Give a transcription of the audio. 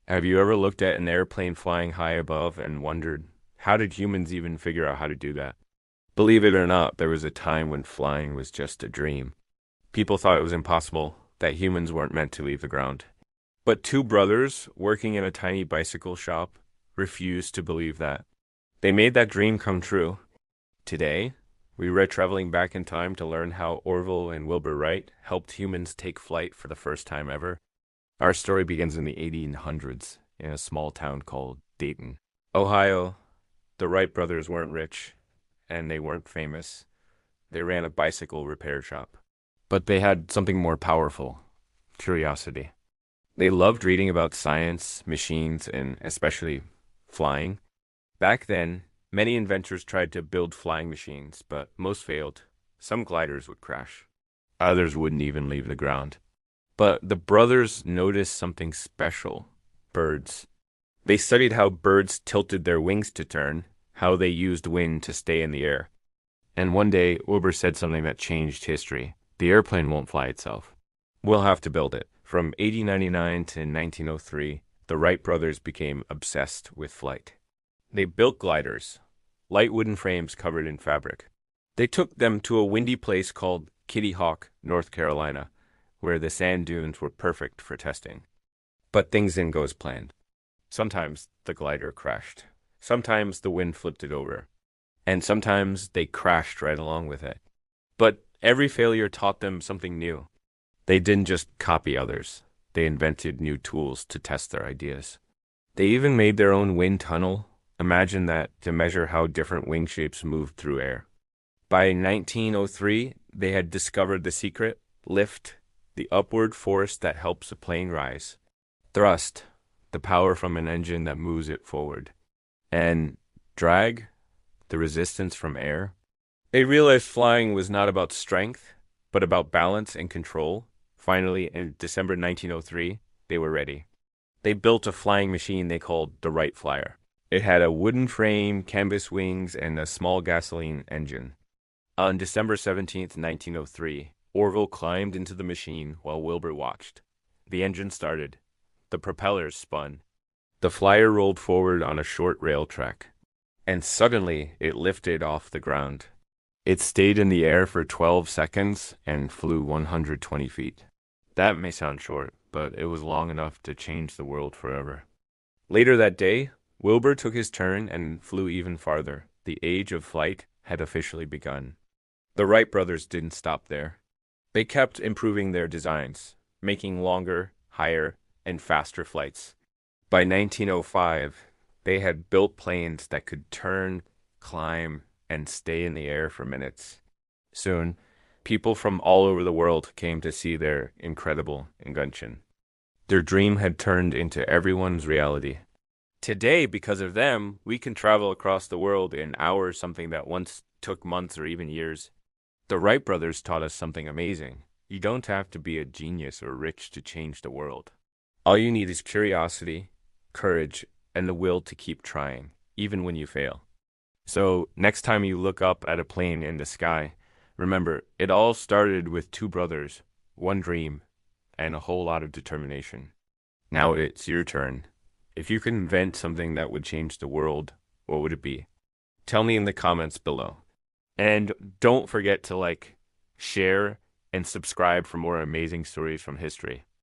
Have you ever looked at an airplane flying high above and wondered, how did humans even figure out how to do that? Believe it or not, there was a time when flying was just a dream. People thought it was impossible, that humans weren't meant to leave the ground. But two brothers working in a tiny bicycle shop refused to believe that. They made that dream come true. Today, we're traveling back in time to learn how Orville and Wilbur Wright helped humans take flight for the first time ever. Our story begins in the 1800s in a small town called Dayton, Ohio. The Wright brothers weren't rich and they weren't famous. They ran a bicycle repair shop. But they had something more powerful: curiosity. They loved reading about science, machines, and especially flying. Back then, many inventors tried to build flying machines, but most failed. Some gliders would crash. Others wouldn't even leave the ground. But the brothers noticed something special: birds. They studied how birds tilted their wings to turn, how they used wind to stay in the air. And one day, Wilbur said something that changed history. The airplane won't fly itself. We'll have to build it. From 1899 to 1903, the Wright brothers became obsessed with flight. They built gliders, light wooden frames covered in fabric. They took them to a windy place called Kitty Hawk, North Carolina, where the sand dunes were perfect for testing. But things didn't go as planned. Sometimes the glider crashed. Sometimes the wind flipped it over. And sometimes they crashed right along with it. But every failure taught them something new. They didn't just copy others. They invented new tools to test their ideas. They even made their own wind tunnel. Imagine that, to measure how different wing shapes moved through air. By 1903, they had discovered the secret: lift, the upward force that helps a plane rise; thrust, the power from an engine that moves it forward; and drag, the resistance from air. They realized flying was not about strength, but about balance and control. Finally, in December 1903, they were ready. They built a flying machine they called the Wright Flyer. It had a wooden frame, canvas wings, and a small gasoline engine. On December 17th, 1903, Orville climbed into the machine while Wilbur watched. The engine started. The propellers spun. The flyer rolled forward on a short rail track. And suddenly, it lifted off the ground. It stayed in the air for 12 seconds and flew 120 feet. That may sound short, but it was long enough to change the world forever. Later that day, Wilbur took his turn and flew even farther. The age of flight had officially begun. The Wright brothers didn't stop there. They kept improving their designs, making longer, higher, and faster flights. By 1905, they had built planes that could turn, climb, and stay in the air for minutes. Soon, people from all over the world came to see their incredible invention. Their dream had turned into everyone's reality. Today, because of them, we can travel across the world in hours, something that once took months or even years. The Wright brothers taught us something amazing. You don't have to be a genius or rich to change the world. All you need is curiosity, courage, and the will to keep trying, even when you fail. So, next time you look up at a plane in the sky, remember, it all started with two brothers, one dream, and a whole lot of determination. Now it's your turn. If you could invent something that would change the world, what would it be? Tell me in the comments below. And don't forget to like, share, and subscribe for more amazing stories from history.